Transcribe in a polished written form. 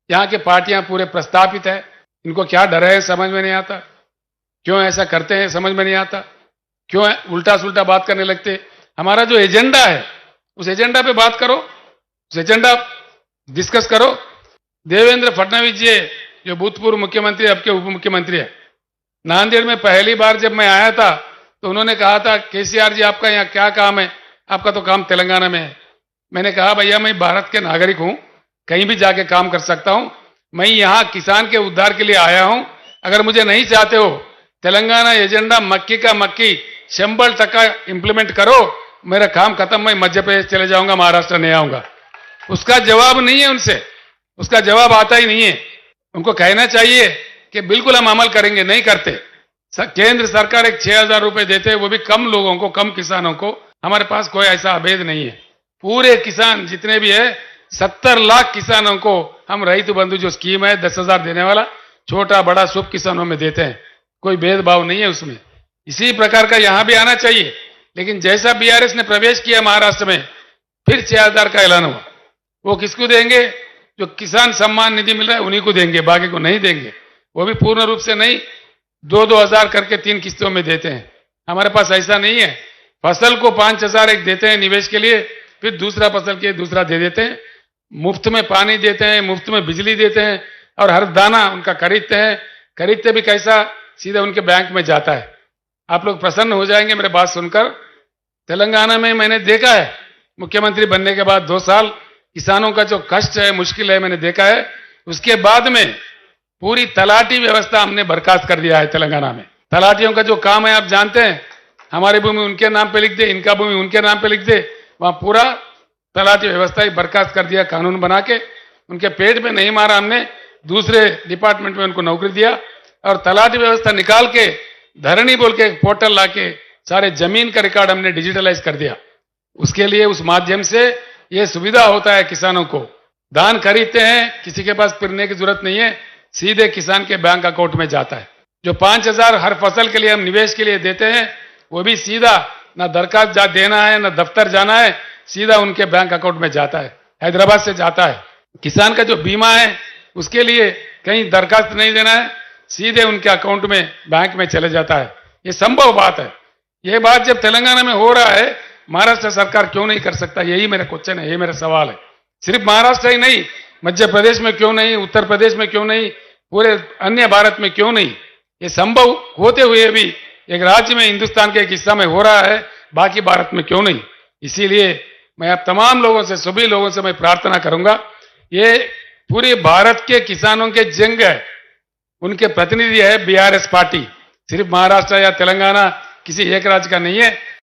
यहाँ के पार्टियां पूरे प्रस्तापित है, इनको क्या डर है समझ में नहीं आता, क्यों ऐसा करते हैं समझ में नहीं आता, क्यों उल्टा सुल्टा बात करने लगते। हमारा जो एजेंडा है उस एजेंडा पे बात करो, उस एजेंडा डिस्कस करो। देवेंद्र फडणवीस जी जो भूतपूर्व मुख्यमंत्री अब के उप मुख्यमंत्री है, नांदेड़ में पहली बार जब मैं आया था तो उन्होंने कहा था केसीआर जी आपका यहाँ क्या काम है, आपका तो काम तेलंगाना में है। मैंने कहा भैया मैं भारत के नागरिक हूं, कहीं भी जाके काम कर सकता हूं, मैं यहाँ किसान के उद्धार के लिए आया हूं। अगर मुझे नहीं चाहते हो तेलंगाना एजेंडा मक्की का मक्की 100% इंप्लीमेंट करो, मेरा काम खत्म, मैं मध्य प्रदेश चले जाऊंगा, महाराष्ट्र नहीं आऊंगा। उसका जवाब नहीं है उनसे, उसका जवाब आता ही नहीं है। उनको कहना चाहिए कि बिल्कुल हम अमल करेंगे, नहीं करते। केंद्र सरकार एक 6,000 रुपए देते हैं, वो भी कम लोगों को, कम किसानों को। हमारे पास कोई ऐसा अभेद नहीं है। पूरे किसान जितने भी है 70 लाख किसानों को हम रईत बंधु जो स्कीम है 10,000 देने वाला, छोटा बड़ा सब किसानों में देते हैं, कोई भेदभाव नहीं है उसमें। इसी प्रकार का यहां भी आना चाहिए। लेकिन जैसा बीआरएस ने प्रवेश किया महाराष्ट्र में, फिर 6,000 का ऐलान हुआ। वो किसको देंगे? जो किसान सम्मान निधि मिल रहा है उन्हीं को देंगे, बाकी को नहीं देंगे। वो भी पूर्ण रूप से नहीं, 2-2 हजार करके 3 किस्तों में देते हैं। हमारे पास ऐसा नहीं है। फसल को 5,000 एक देते हैं निवेश के लिए, फिर दूसरा फसल के दूसरा दे देते हैं। मुफ्त में पानी देते हैं, मुफ्त में बिजली देते हैं, और हर दाना उनका खरीदते हैं। खरीदते भी कैसा? सीधा उनके बैंक में जाता है। आप लोग प्रसन्न हो जाएंगे मेरे बात सुनकर। तेलंगाना में मैंने देखा है, मुख्यमंत्री बनने के बाद 2 साल किसानों का जो कष्ट है, मुश्किल है, मैंने देखा है। उसके बाद में पूरी तलाटी व्यवस्था हमने बर्खास्त कर दिया है तेलंगाना में। तलाटियों का जो काम है आप जानते हैं, हमारी भूमि उनके नाम पे लिख दे, इनका भूमि उनके नाम पे लिख दे, वहां पूरा तलाटी व्यवस्था ही बर्खास्त कर दिया कानून बना के। उनके पेट में नहीं मारा हमने, दूसरे डिपार्टमेंट में उनको नौकरी दिया, और तलाटी व्यवस्था निकाल के धरणी बोल के एक पोर्टल ला के सारे जमीन का रिकॉर्ड हमने डिजिटलाइज कर दिया। उसके लिए उस माध्यम से ये सुविधा होता है किसानों को। धान खरीदते हैं, किसी के पास फिरने की जरूरत नहीं है, सीधे किसान के बैंक अकाउंट में जाता है। जो 5,000 हर फसल के लिए हम निवेश के लिए देते हैं, वो भी सीधा, ना दरखास्त देना है ना दफ्तर जाना है, सीधा उनके बैंक अकाउंट में जाता है, हैदराबाद से जाता है। किसान का जो बीमा है उसके लिए कहीं दरखास्त नहीं देना है, सीधे उनके अकाउंट में बैंक में चले जाता है। ये संभव बात है। ये बात जब तेलंगाना में हो रहा है, महाराष्ट्र सरकार क्यों नहीं कर सकता? यही मेरा क्वेश्चन है, यही मेरा सवाल है। सिर्फ महाराष्ट्र ही नहीं, मध्य प्रदेश में क्यों नहीं, उत्तर प्रदेश में क्यों नहीं, पूरे अन्य भारत में क्यों नहीं? ये संभव होते हुए भी एक राज्य में, हिंदुस्तान के एक हिस्सा में हो रहा है, बाकी भारत में क्यों नहीं? इसीलिए मैं आप तमाम लोगों से, सभी लोगों से मैं प्रार्थना करूंगा, ये पूरे भारत के किसानों के जंग है, उनके प्रतिनिधि है बीआरएस पार्टी। सिर्फ महाराष्ट्र या तेलंगाना किसी एक राज्य का नहीं है,